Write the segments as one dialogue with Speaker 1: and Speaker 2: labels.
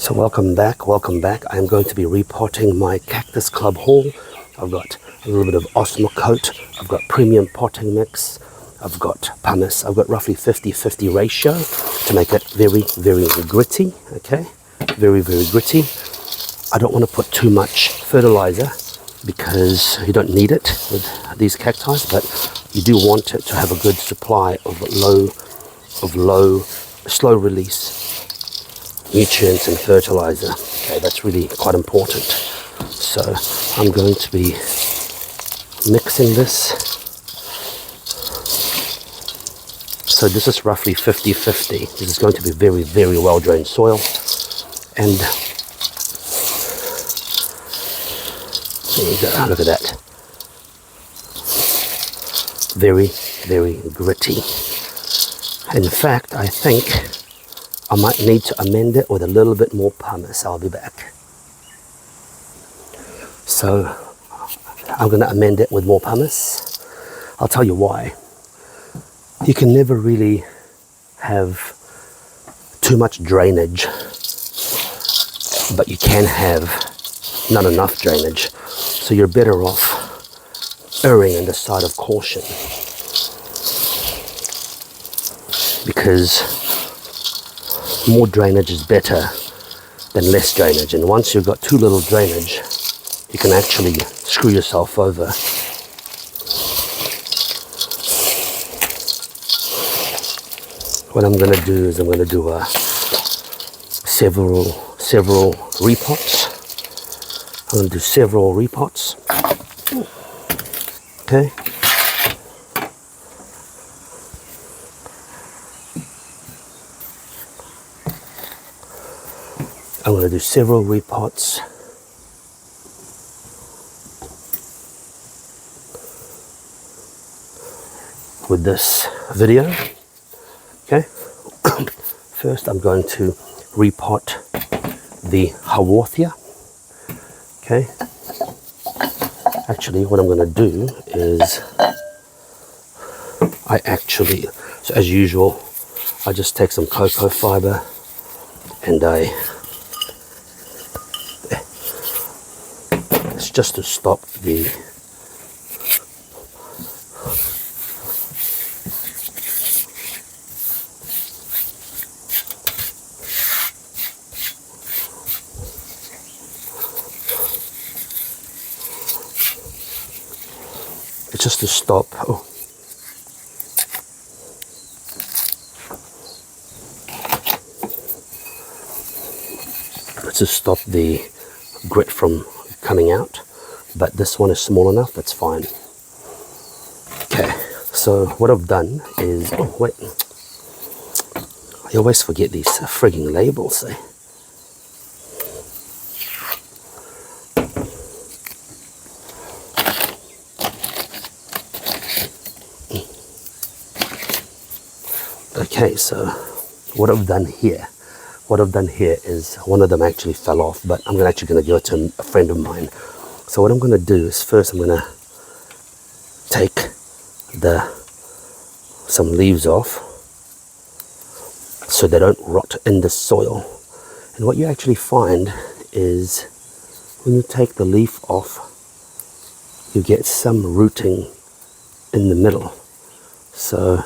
Speaker 1: So welcome back. I'm going to be repotting my Cactus Club haul. I've got a little bit of Osmocote, I've got premium potting mix, I've got pumice. I've got roughly 50-50 ratio to make it very, very gritty, okay? Very, very gritty. I don't want to put too much fertilizer because you don't need it with these cacti, but you do want it to have a good supply of slow release nutrients and fertilizer. Okay, that's really quite important. So I'm going to be mixing this. So this is roughly 50-50. This is going to be very, very well drained soil, and there you go, look at that. Very, very gritty. In fact, I think I might need to amend it with a little bit more pumice. I'll be back. So I'm going to amend it with more pumice. I'll tell you why. You can never really have too much drainage, but you can have not enough drainage. So you're better off erring on the side of caution, because more drainage is better than less drainage. And once you've got too little drainage, you can actually screw yourself over. What I'm going to do is I'm going to do several repots. I'm going to do several repots. Okay. I'm going to do several repots. With this video. Okay. First I'm going to repot the Haworthia. Okay. Actually, what I'm going to do is so as usual, I just take some cocoa fiber and it's just to stop the to stop the grit from coming out, but this one is small enough, that's fine. Okay, so what I've done is, oh wait, I always forget these frigging labels, eh? Okay, so what I've done here is one of them actually fell off, but I'm actually going to give it to a friend of mine. So what I'm going to do is first I'm going to take some leaves off so they don't rot in the soil. And what you actually find is when you take the leaf off, you get some rooting in the middle. So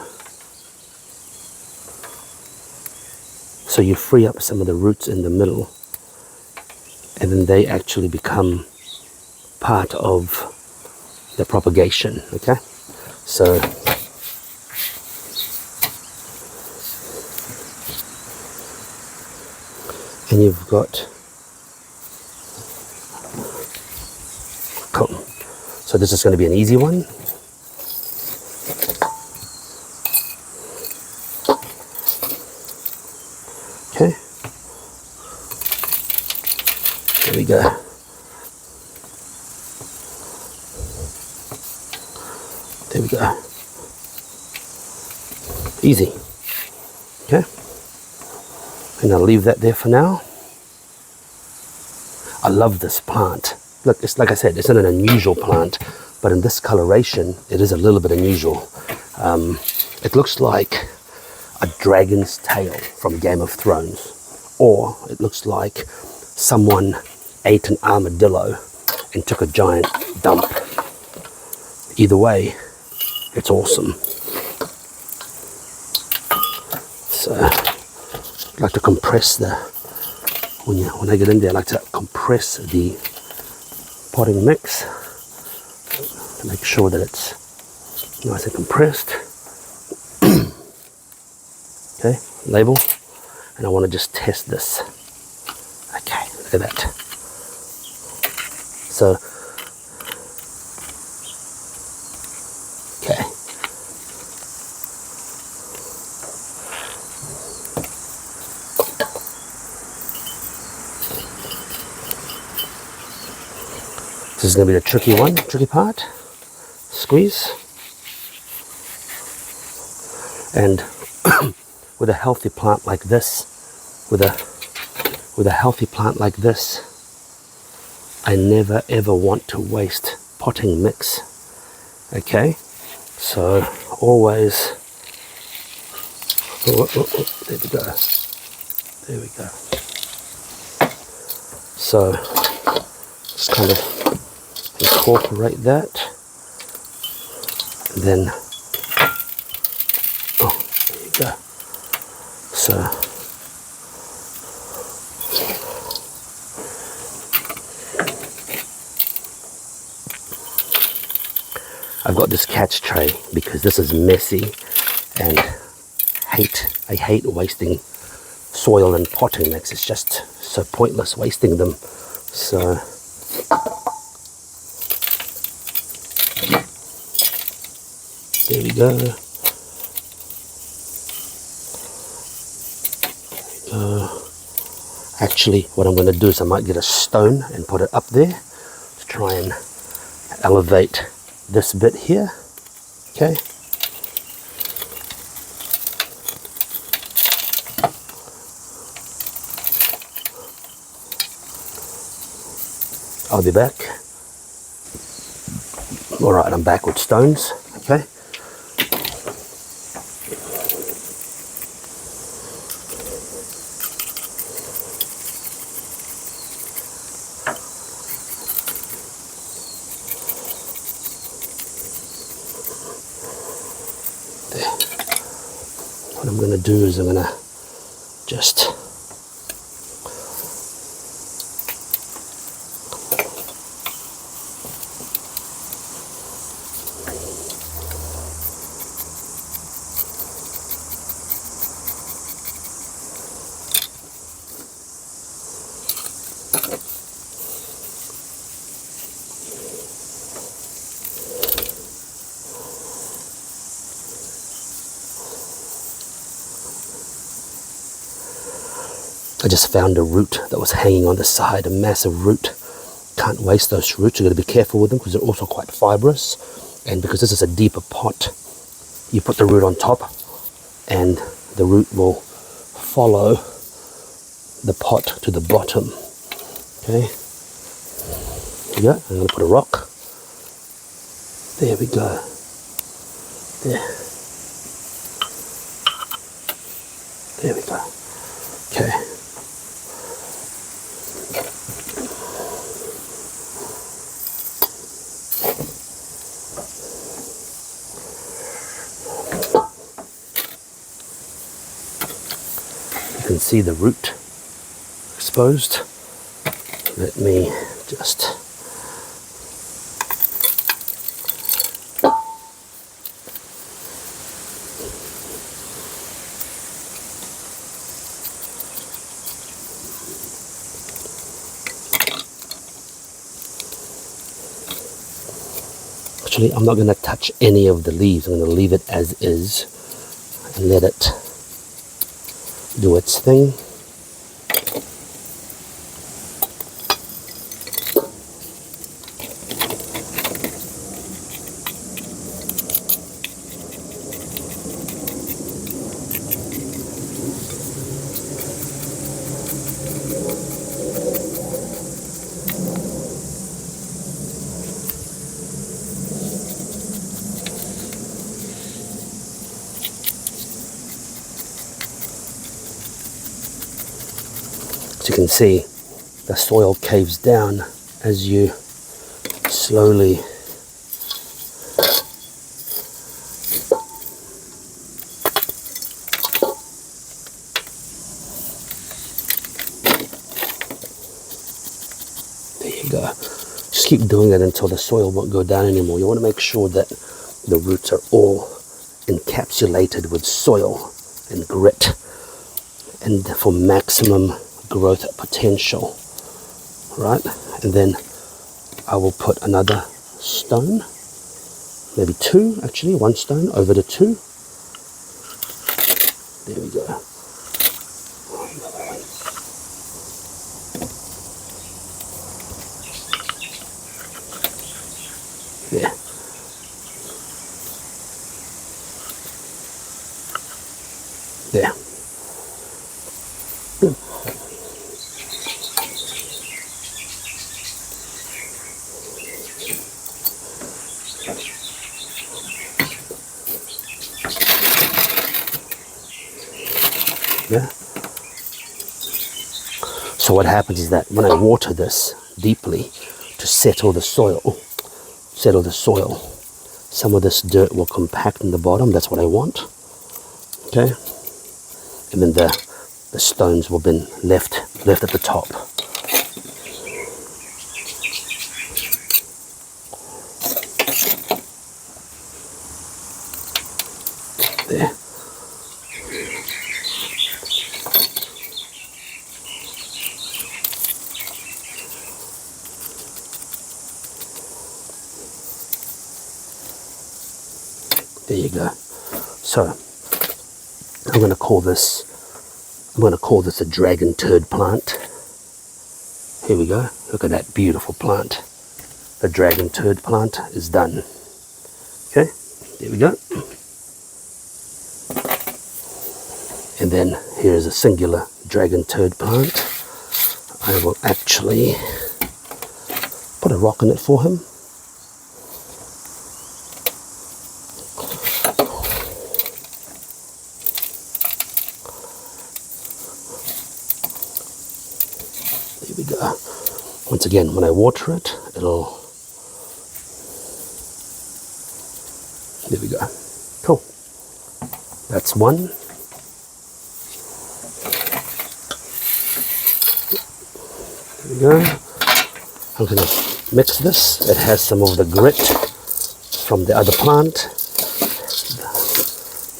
Speaker 1: you free up some of the roots in the middle, and then they actually become part of the propagation, okay? So and you've got, cool. So this is going to be an easy one. Okay, there we go. There we go. Easy. Okay, and I'll leave that there for now. I love this plant. Look, it's like I said, it's not an unusual plant, but in this coloration, it is a little bit unusual. It looks like a dragon's tail from Game of Thrones. or it looks like someone ate an armadillo and took a giant dump. Either way, it's awesome. So I like to compress when I get in there, I like to compress the potting mix to make sure that it's nice and compressed. Okay, label, and I want to just test this. Okay, look at that. So, okay. This is going to be the tricky part. Squeeze. And with a healthy plant like this, with a healthy plant like this, I never ever want to waste potting mix. Okay, so always, there we go, there we go. So just kind of incorporate that, and then, oh, there you go. So I've got this catch tray because this is messy, and I hate wasting soil and potting mix. It's just so pointless wasting them. So there we go. Actually, what I'm going to do is I might get a stone and put it up there to try and elevate this bit here. Okay. I'll be back. Alright, I'm back with stones. Okay. What I'm going to do is I'm going to just I just found a root that was hanging on the side, a massive root. Can't waste those roots. You've got to be careful with them because they're also quite fibrous. And because this is a deeper pot, you put the root on top and the root will follow the pot to the bottom. Okay. There we go. I'm going to put a rock. There we go. There. There we go. Okay. You can see the root exposed. Let me just actually, I'm not going to touch any of the leaves. I'm going to leave it as is and let it do its thing. So you can see the soil caves down as you slowly go. Just keep doing it until the soil won't go down anymore. You want to make sure that the roots are all encapsulated with soil and grit, and for maximum growth potential, right? And then I will put another stone, maybe two, actually, one stone over the two. There we go. There. There. Yeah. So what happens is that when I water this deeply to settle the soil, some of this dirt will compact in the bottom. That's what I want. Okay. And then the stones will be left at the top. There. There you go. So I'm going to call this a dragon turd plant. Here we go. Look at that beautiful plant. The dragon turd plant is done. Okay, there we go. And then here's a singular dragon turd plant. I will actually put a rock in it for him. There we go. Once again, when I water it, it'll... There we go. Cool. That's one. There we go. I'm going to mix this. It has some of the grit from the other plant.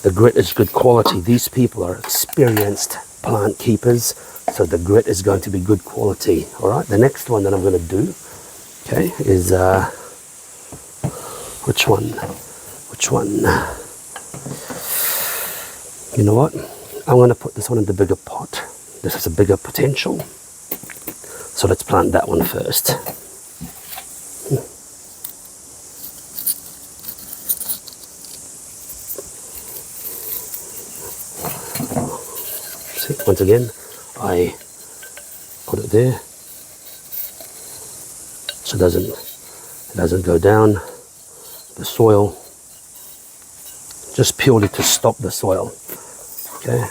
Speaker 1: The grit is good quality. These people are experienced plant keepers, so the grit is going to be good quality. All right. The next one that I'm going to do, okay, is which one? Which one? You know what? I'm going to put this one in the bigger pot. This has a bigger potential. So let's plant that one first. See, once again, I put it there so it doesn't go down the soil, just purely to stop the soil. Okay.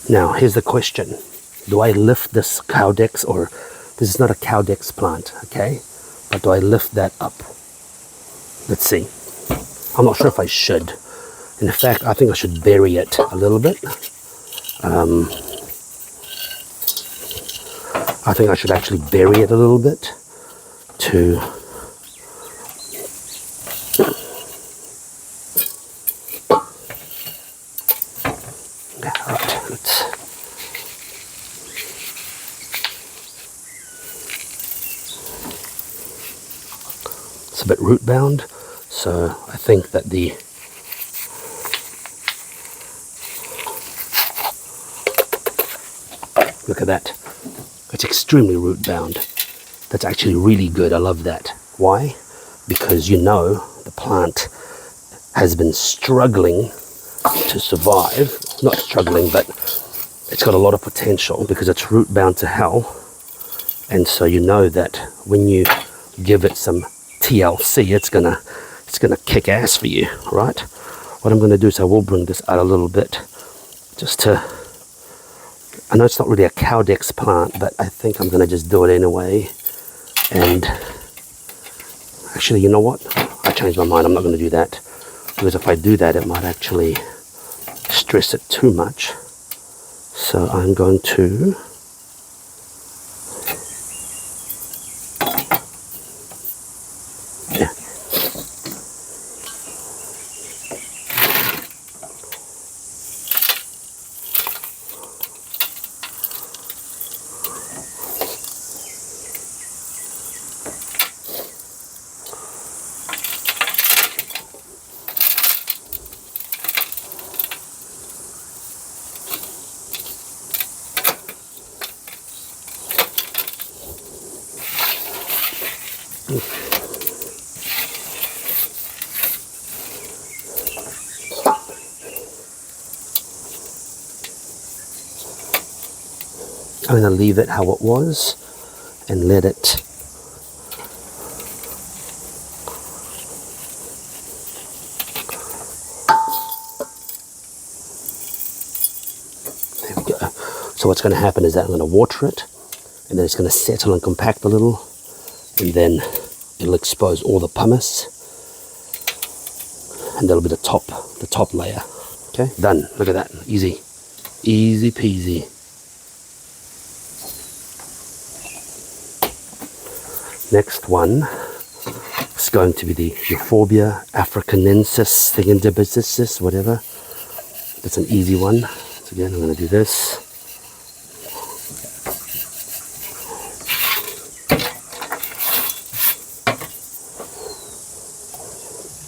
Speaker 1: Now, here's the question. Do I lift this cowdex, or this is not a cowdex plant, okay? But do I lift that up? Let's see. I'm not sure if I should. In fact, I think I should bury it a little bit. I think I should actually bury it a little bit to... It's a bit root bound, so I think that look at that, it's extremely root bound. That's actually really good. I love that. Why? Because you know the plant has been struggling to survive, not struggling, but It's got a lot of potential because it's root bound to hell. And so you know that when you give it some TLC, it's gonna kick ass for you, right? What I'm gonna do is I will bring this out a little bit, just to, I know it's not really a Cactus plant, but I think I'm gonna just do it anyway. And actually, you know what? I changed my mind. I'm not gonna do that, because if I do that, it might actually stress it too much. So I'm going to I'm going to leave it how it was and let it there we go. So what's going to happen is that I'm going to water it, and then it's going to settle and compact a little, and then it'll expose all the pumice, and that'll be the top layer. Okay, done. Look at that. Easy peasy. Next one is going to be the Euphorbia africanensis, thingamajigis, whatever. That's an easy one. So again, I'm going to do this.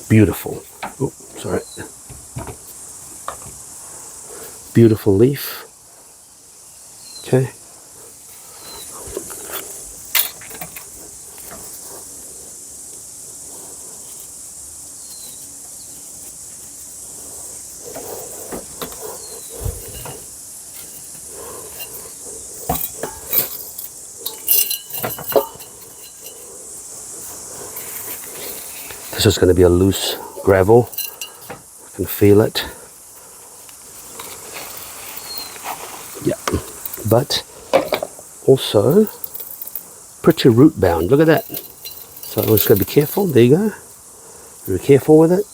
Speaker 1: Beautiful. Oh, sorry. Beautiful leaf. Okay. This is going to be a loose gravel. I can feel it. Yeah, but also pretty root bound. Look at that. So I'm just going to be careful. There you go. Be careful with it.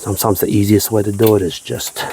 Speaker 1: Sometimes the easiest way to do it is just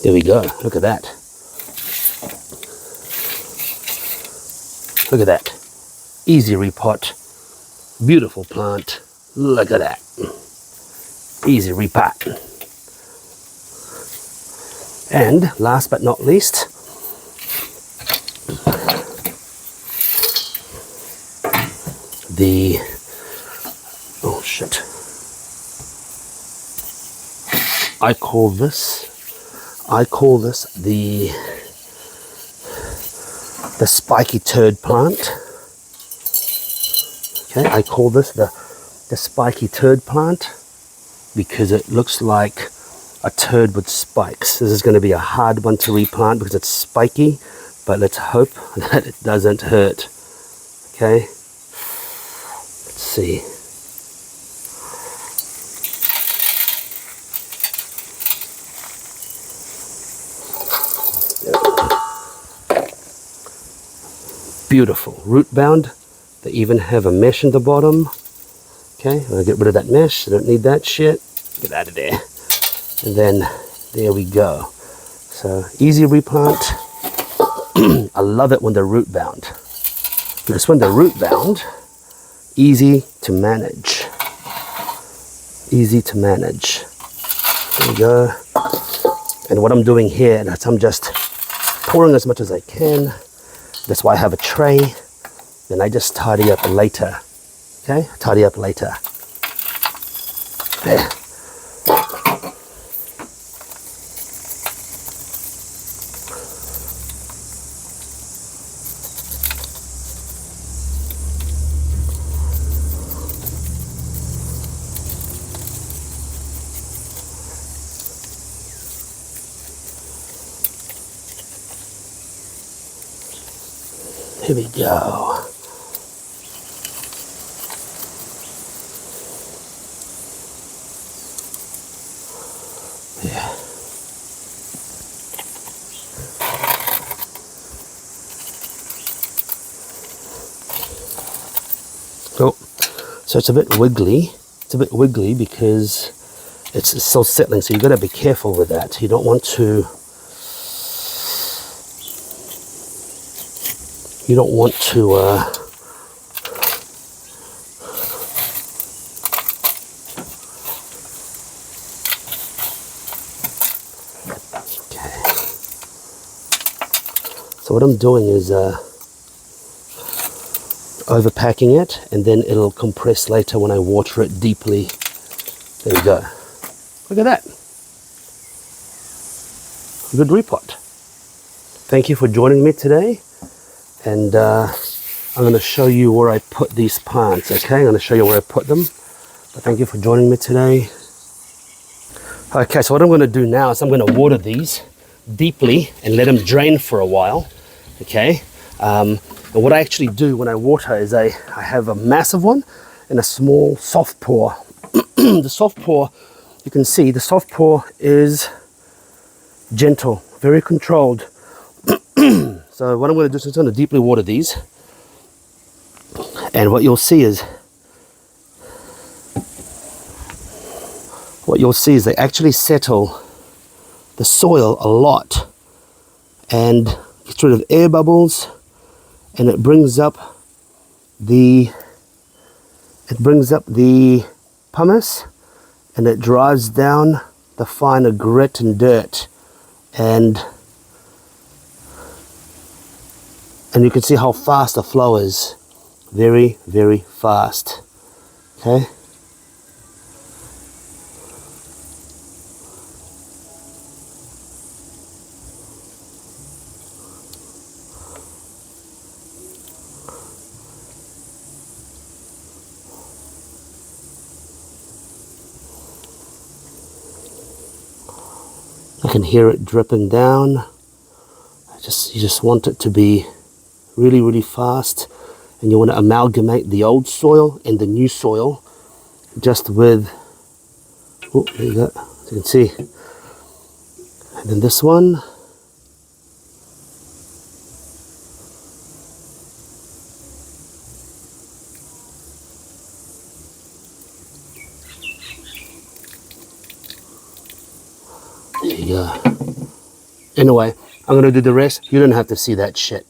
Speaker 1: there we go. Look at that. Look at that. Easy repot. Beautiful plant. Look at that. Easy repot. And last but not least, the, oh shit. I call this the spiky turd plant. Okay, I call this the spiky turd plant because it looks like a turd with spikes. This is going to be a hard one to replant because it's spiky, but let's hope that it doesn't hurt. Okay, let's see. Beautiful, root bound. They even have a mesh in the bottom. Okay, I'm gonna get rid of that mesh. I don't need that shit. Get out of there. And then there we go. So easy replant. I love it when they're root bound. Because when they're root bound, easy to manage. Easy to manage. There we go. And what I'm doing here is I'm just pouring as much as I can. That's why I have a tray. Then I just tidy up later. Okay, tidy up later. There. Here we go. Yeah. Oh, so it's a bit wiggly. It's a bit wiggly because it's still settling, so you've got to be careful with that. You don't want to So what I'm doing is overpacking it, and then it'll compress later when I water it deeply. There we go. Look at that. Good repot. Thank you for joining me today. And I'm going to show you where I put these plants, okay? I'm going to show you where I put them. But thank you for joining me today. Okay, so what I'm going to do now is I'm going to water these deeply and let them drain for a while, okay? And what I actually do when I water is I have a massive one and a small soft pour. The soft pour, you can see the soft pour is gentle, very controlled. So what I'm going to do is I'm going to deeply water these, and what you'll see is they actually settle the soil a lot and gets rid of air bubbles, and it brings up the pumice, and it drives down the finer grit and dirt, and you can see how fast the flow is. Very, very fast. Okay. I can hear it dripping down. You just want it to be really, really fast, and you want to amalgamate the old soil and the new soil just with, oh, there you go, as you can see. And then this one, there you go. Anyway, I'm going to do the rest. You don't have to see that shit.